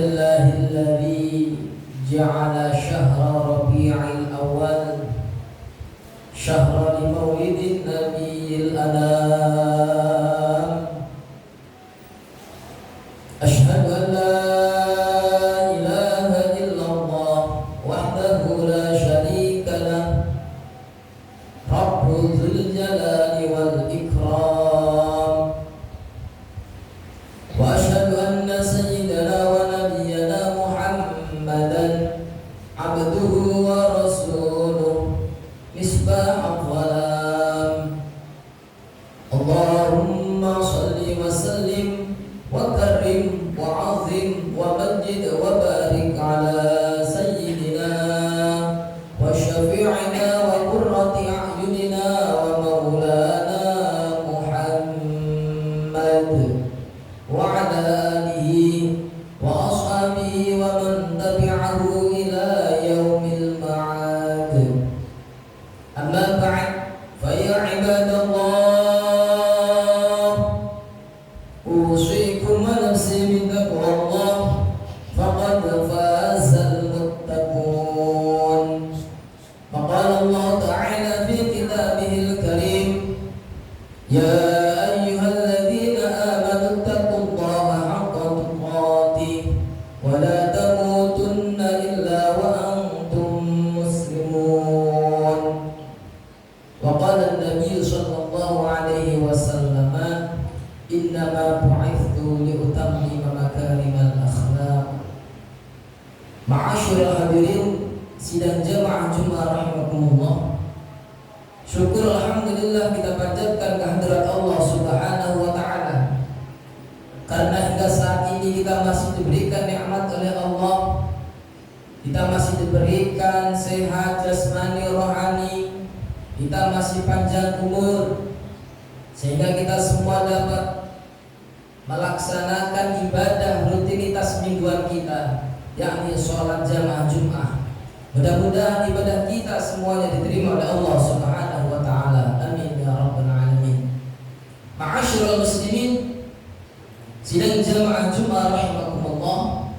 Alhamdulillahilladzi ja'ala syahra Rabi'il Awwal syahra li maulidin nabiyil anam. Asyhadu an la ilaha illallah wahdahu la syarika lah, Rabbul dzul jalali wal ikram. Wa asyhadu anna sayyidana wa nabiyyana Muhammadan abduhu wa rasuluh misbah al-zalam. Allahumma salli wa sallim wa karim wa azim wa majid wa barik ala sayyidina wa syafi'ina wa qurrati a'yunina wa maulana Muhammad wa ala alihi wa ashabihi wa man tabi'ahu ila yaumil ma'ad. Amma ba'd, fa ya ibadallah, usikum wa nafsi bi taqwallah, faqad fazal muttaqun. Faqala Allah ta'ala fi kitabihil karim, ya ayyuhalladzina amanu taqullaha haqqa tuqatih wa la tamutunna illa wa antum muslimun. Wa qala an-nabiy sallallahu alaihi wasallam, innama bu'ithtu li utammima makarimal akhlaq. Ma'asyiral hadirin sidang jamaah Jumat rahimakumullah. Syukur alhamdulillah kita panjatkan kehadirat Allah Subhanahu wa taala, karena hingga saat ini kita masih diberikan nikmat oleh Allah. Kita masih diberikan sehat jasmani rohani, kita masih panjang umur, sehingga kita semua dapat melaksanakan ibadah rutinitas mingguan kita, yakni sholat jamaah Jumat. Mudah-mudahan ibadah kita semuanya diterima oleh Allah Subhanahu wa taala. Amin ya rabbal alamin. Ma'asyiral muslimin, sidang jamaah Jumat rahimakumullah,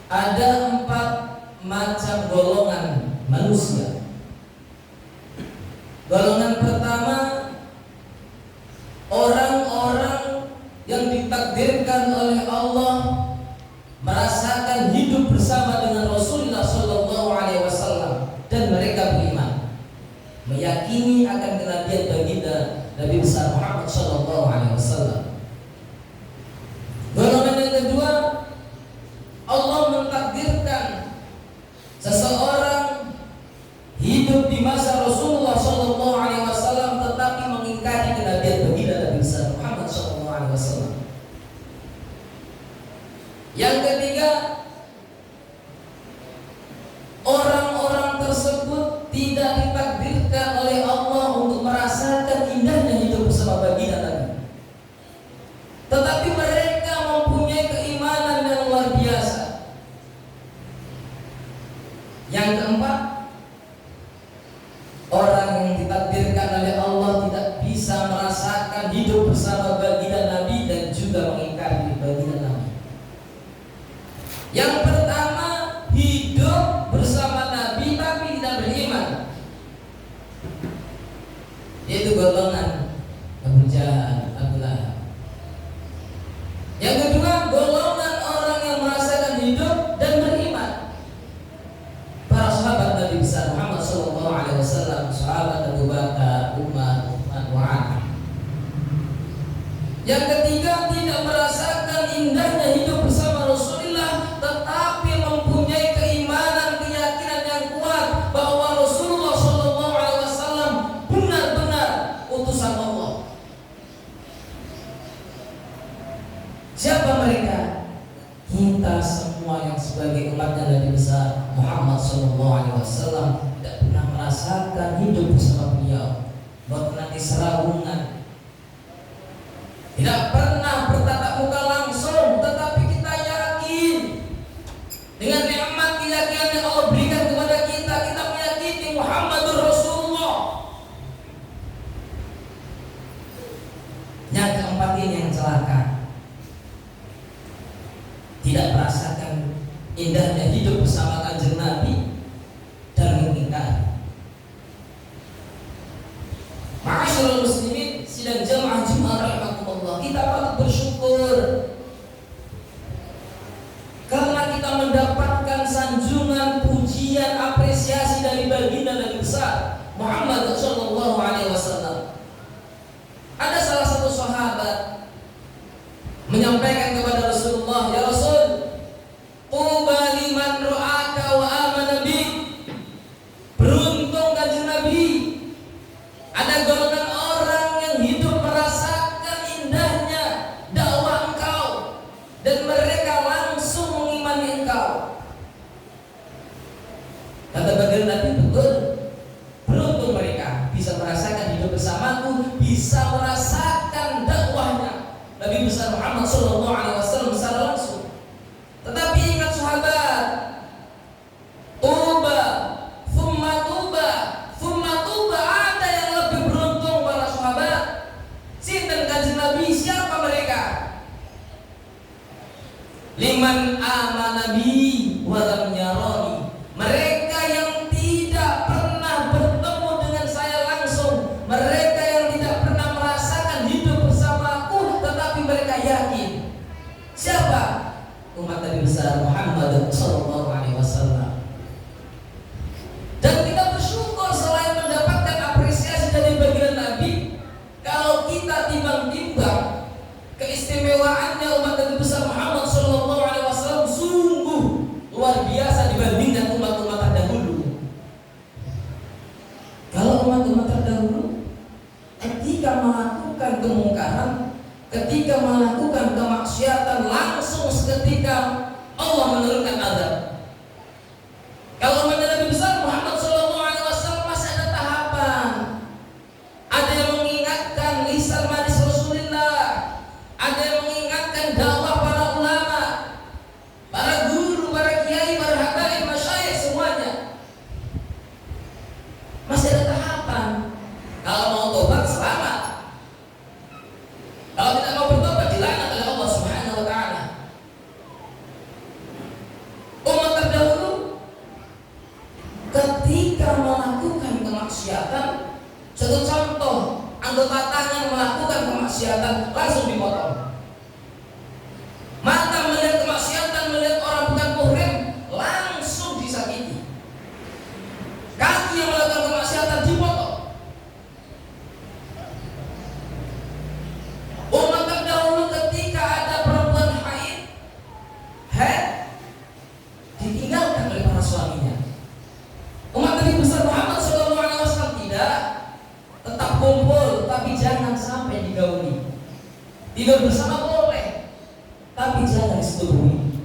ada 4 macam golongan manusia. Golongan pertama, orang-orang yang ditakdirkan oleh Allah merasakan hidup bersama dengan Rasulullah sallallahu alaihi wasallam dan mereka beriman, meyakini akan kenabian baginda Nabi besar Muhammad sallallahu alaihi wasallam. Golongan yang kedua, Allah mentakdirkan seseorang hidup di masa Rasulullah sallallahu alaihi wasallam tetapi mengingkari kenabian baginda Nabi besar Muhammad sallallahu alaihi wasallam. Yang ketiga, orang-orang tersebut tidak ditakdirkan oleh Allah untuk merasakan indahnya hidup bersama baginda Nabi, tetapi mereka mempunyai keimanan yang luar biasa. Yang keempat, orang yang ditakdirkan oleh Allah tidak bisa merasakan hidup bersama baginda Nabi dan juga mengingkari baginda Nabi. Yang pertama, hidup bersama Nabi tapi tidak beriman, yaitu golongan Abu Jahal, Abu Lahab. Yang kedua, golongan orang yang merasakan hidup dan beriman, para sahabat Nabi besar Muhammad sallallahu alaihi wasallam, sahabat Abu Bakar, Umar, Utsman, wa Ali. Yang ketiga, tidak merasakan indahnya hidup bersama Rasulullah, tetapi mempunyai keimanan, keyakinan yang kuat bahwa Rasulullah sallallahu alaihi wasallam benar-benar utusan Allah. Siapa mereka? Kita semua yang sebagai umatnya Nabi besar Muhammad sallallahu alaihi wasallam tidak pernah merasakan hidup bersama beliau, bahkan nanti serahungan, tidak pernah bertatap muka langsung, tetapi kita yakin dengan nikmat keyakinan yang Allah berikan kepada kita, kita meyakini Muhammadur Rasulullah. Yang keempat ini yang celaka. tidak merasakan indahnya hidup bersama Kanjeng Nabi dan mengingkari. Ma'asyiral muslimin sidang jamaah Jumat rahimakumullah, kita patut bersyukur karena kita mendapatkan sanjungan, pujian, apresiasi dari baginda Nabi besar Muhammad sallallahu alaihi wasallam. Ada salah satu sahabat menyampaikan kepada Rasulullah, "Ya Rasul, tuba liman ra'aka wa amana bik." Beruntung Kanjeng Nabi, ada golongan orang yang hidup merasakan indahnya dakwah engkau dan mereka langsung mengimani engkau. Kata baginda Nabi, betul, beruntung mereka bisa merasakan hidup bersamaku, bisa merasakan dakwahnya Nabi besar Muhammad sallallahu alaihi wasallam secara langsung. Tetapi ingat sahabat, tuba, thumma tuba, ada yang lebih beruntung para sahabat. Sinten Kanjeng Nabi, siapa mereka? Liman amana bi wa lam yarani. Mereka yang tidak pernah bertemu dengan saya langsung, mereka yang tidak pernah merasakan hidup bersamaku, tetapi mereka yakin. Siapa? Umat Nabi besar Muhammad sallallahu alaihi wasallam. Dan kita bersyukur selain mendapatkan apresiasi dari baginda Nabi, kalau kita timbang-timbang keistimewaannya umat Nabi besar Muhammad sallallahu alaihi wasallam sungguh luar biasa dibandingkan umat-umat terdahulu. Kalau umat-umat terdahulu ketika melakukan kemungkaran, ketika melakukan kemaksiatan, langsung seketika Allah menurunkan azab. Kalau umat Nabi besar Muhammad sallallahu alaihi wasallam masih ada tahapan. Ada yang mengingatkan lisan manis Rasulullah, ada yang mengingatkan dakwah para ulama, para guru, para kiai, para habaib, masyayikh, semuanya. Masih ada tahapan. Kalau mau tobat selamat, kalau tidak mau bertobat dilaknat oleh Allah Subhanahu wa taala. Umat terdahulu ketika melakukan kemaksiatan, satu contoh, anggota tangan melakukan kemaksiatan langsung dipotong. Mata melihat kemaksiatan, melihat orang bukan muhrim, langsung disakiti. Kaki yang melakukan kemaksiatan dipotong. Umat terdahulu ketika ada perempuan haid ditinggalkan oleh para suaminya. Umat Nabi besar Muhammad SAW tidak, tetap kumpul, tapi jangan sampai digauli. Tidur bersama boleh, tapi jangan disetubuhi.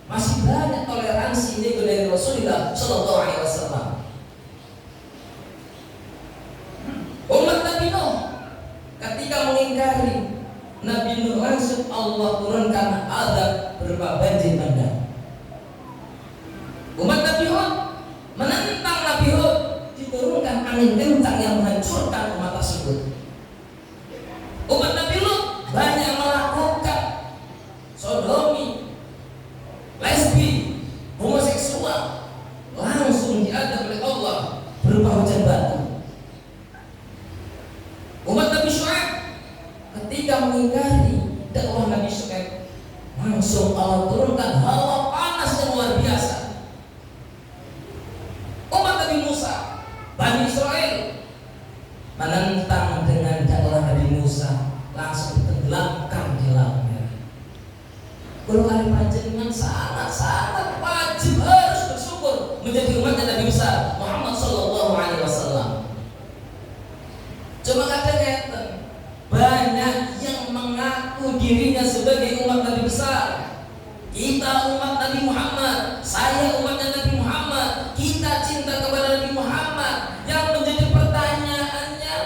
Masih banyak toleransi ini dari Rasulullah Sallallahu Alaihi Wasallam. Umat Nabi Nuh ketika mengingkari Nabi Nuh, langsung Allah turunkan azab berupa banjir bandang. Umat Nabi Hud menentang Nabi Hud, diturunkan angin kencang yang menghancurkan umat tersebut. Umat Nabi Lut banyak melakukan sodomi, lesbi, homoseksual, langsung diadab oleh Allah berupa hujan batu. Umat Nabi Syuaib ketika mengingkari dakwah Nabi Syuaib, langsung Allah turunkan hawa panas yang luar biasa. Umat Nabi Musa, Bani Israel, menentang dengan dakwah Nabi Musa, langsung ditenggelamkan di laut Merah. Kalau kali panjenengan sangat wajib harus bersyukur menjadi umat Nabi besar Muhammad sallallahu alaihi wasallam. Cuma kadang-kadang banyak yang mengaku dirinya sebagai umat Nabi besar. Kita umat Nabi Muhammad, saya umat Nabi Muhammad, kita cinta kepada Nabi Muhammad. Yang menjadi pertanyaannya,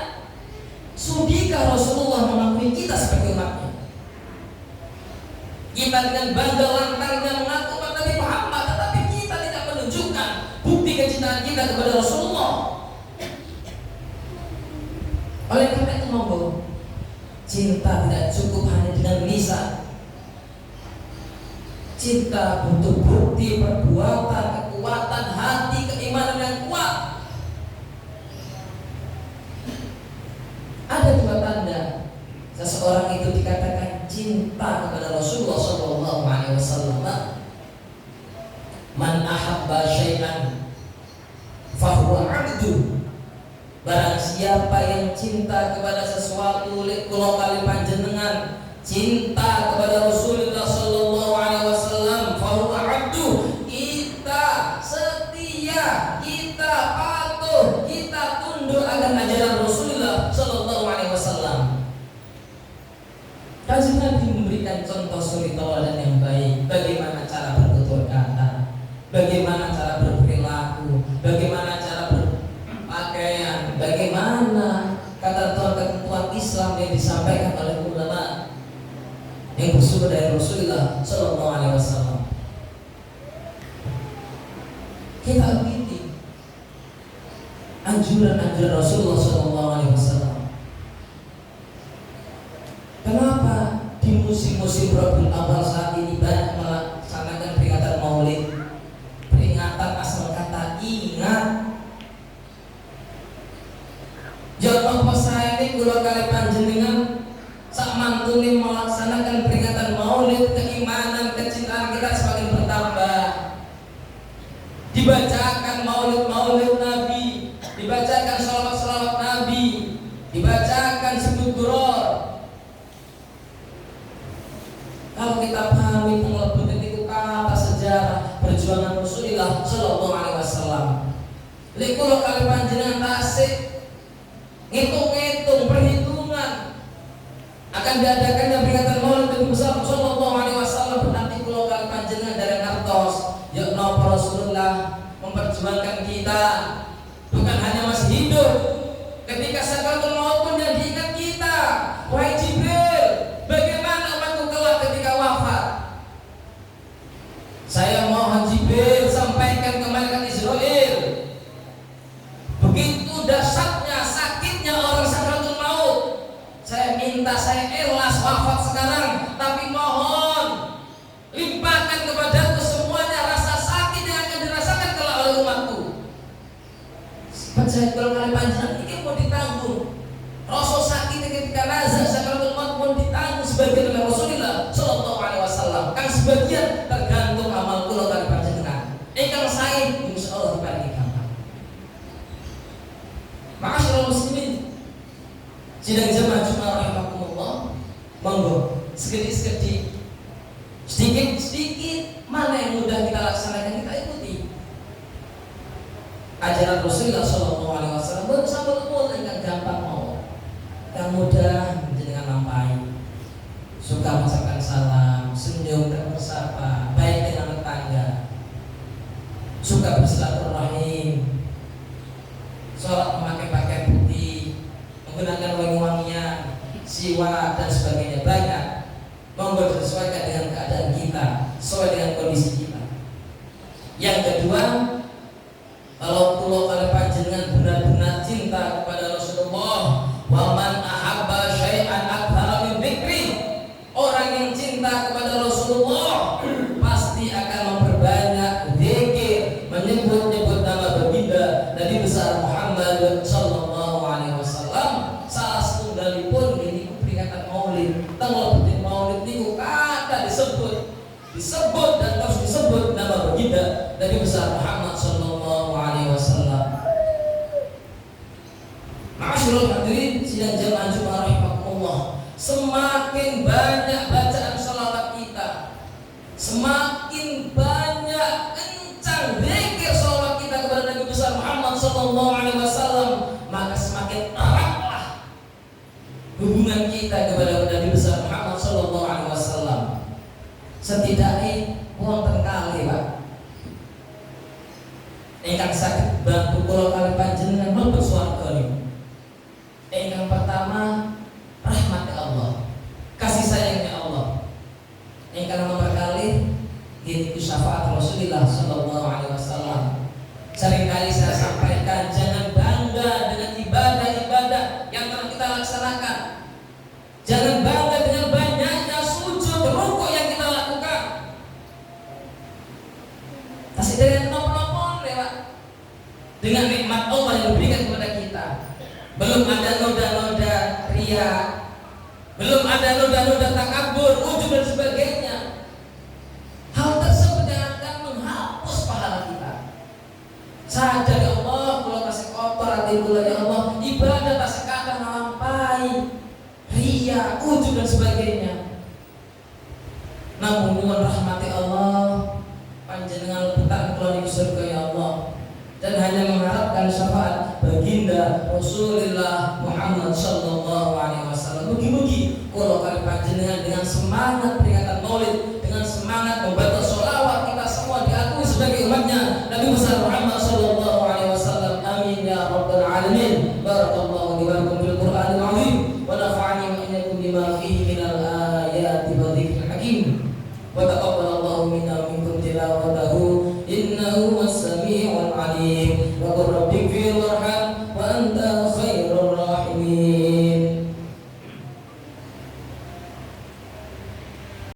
sudikah Rasulullah mengakui kita sebagai umatnya? Kita dengan bangga lantangnya mengaku umat Nabi Muhammad, tetapi kita tidak menunjukkan bukti kecintaan kita kepada Rasulullah. Oleh karena itu, monggo, cinta tidak cukup hanya dengan lisan. Cinta butuh bukti, perbuatan, kekuatan hati, keimanan yang kuat. Ada dua tanda seseorang itu dikatakan cinta kepada Rasulullah SAW. Man ahabba syai'an fahuwa abdu. Barang siapa yang cinta kepada sesuatu, kula kali panjenengan cinta kepada Rasulullah SAW, fahuwa abdu. Kita setia, kita patuh, kita tunduk akan ajaran Rasulullah SAW. Kanjeng Nabi memberikan contoh suri tauladan yang baik. Bagaimana cara bertutur kata, bagaimana cara berperilaku, bagaimana cara berpakaian, bagaimana ketentuan-ketentuan Islam yang disampaikan oleh ulama yang bersumber dari Rasulullah SAW. Kita ikuti anjuran-anjuran Rasulullah SAW. Kenapa di musim-musim Rabiul Awal saat ini banyak melaksanakan peringatan Maulid, peringatan asal kata ingat. Jangan apa saya ini kula kali panjenengan sak mantune melaksanakan peringatan Maulid, keimanan, kecintaan kita semakin bertambah. Dibacakan maulid Nabi, dibacakan salawat Nabi, dibacakan sebut duror. Kalau kita pahami pengelebut itu kata sejarah perjuangan Rasulullah SAW. Likulo kali panjenengan tasik ngitung-ngitung perhitungan akan diadakannya peringatan Maulid Nabi besar SAW. Berarti kulo kali panjenengan dari ngertos ya napa Rasulullah memperjuangkan kita bukan hanya masih hidup, ketika sakaratul maut pun yang diingat kita. Wahai Jibril, bagaimana umatku kelak ketika wafat? Saya mohon Jibril sampaikan ke malaikat Israil, begitu dahsyatnya sakitnya orang sakaratul maut. Saya minta, saya ikhlas wafat sekarang, tapi mohon limpahkan kepadaku semuanya rasa sakit yang akan dirasakan kelak oleh umatku. Saya kalau kali panjang ini mau ditanggung. Rasa sakit ketika nazar sakaratul maut pun ditanggung sebagian oleh Rasulullah SAW. Kan sebagian tergantung amal kula kali panjenengan. Kalau saya insyaallah dibagi gampang. Ma'asyiral muslimin, sidang jamaah Jumat rahimakumullah, monggo sedikit mana yang mudah kita laksanakan, kita ikuti. Ajaran Rasulullah SAW bersambut mulai yang gampang mau, yang mudah dengan lampai, suka mengucapkan salam, senyum dan bersapa, baik dengan tetangga, suka bersilaturahim, sholat memakai pakaian putih, menggunakan wangi-wangian, siwak dan sebagainya. Banyak monggo disesuaikan dengan keadaan kita, sesuai dengan kondisi kita. Yang kedua, kalau pulau kali panjenengan benar-benar cinta kepada Rasulullah, wa man ahabba syai'an aktsara min dzikri. Orang yang cinta kepada Rasulullah pasti akan memperbanyak zikir, menyebut-nyebut nama baginda Nabi besar Muhammad sallallahu alaihi wasallam. Salah setunggalipun ini peringatan Maulid. Tanggal penting Maulid niku kata disebut dan terus disebut nama baginda Nabi besar Muhammad sallallahu alaihi wasallam. Ma'asyiral hadirin sidang jamaah Jumat rahimakumullah, semakin banyak bacaan salawat kita, semakin banyak kencang zikir salawat kita kepada Nabi besar Muhammad sallallahu alaihi wasallam, maka semakin eratlah hubungan kita kepada Nabi besar Muhammad sallallahu alaihi wasallam. Setidaknya wonten kali Pak ingkang saged bantu kula kali panjenengan mlebu swarga niku. Ingkang pertama, rahmat Allah, kasih sayangnya Allah. Ingkang nomor kali yaitu syafaat Rasulullah sallallahu alaihi wasallam. Seringkali saya sampaikan, jangan bangga dengan ibadah-ibadah yang telah kita laksanakan. Jangan bangga dengan banyaknya sujud rukuk yang kita lakukan. Tasih dari nopo-nopo lewat dengan nikmat Allah yang diberikan kepada kita. Belum ada noda-noda ria, belum ada noda-noda takabur, ujub dan sebagainya. Hal tersebut yang akan menghapus pahala kita. Sadar ya Allah, kalau kasih kotor hati kula ya Allah, ibadah tak sekata melampai ria, ujub dan sebagainya. Namun nuwun rahmati Allah, panjenengan letak kula di surga ya Allah, dan hanya mengharapkan syafaat baginda Rasulullah Muhammad sallallahu alaihi wasallam. Mugi-mugi kula kali panjenengan dengan semangat peringatan Maulid, dengan semangat membaca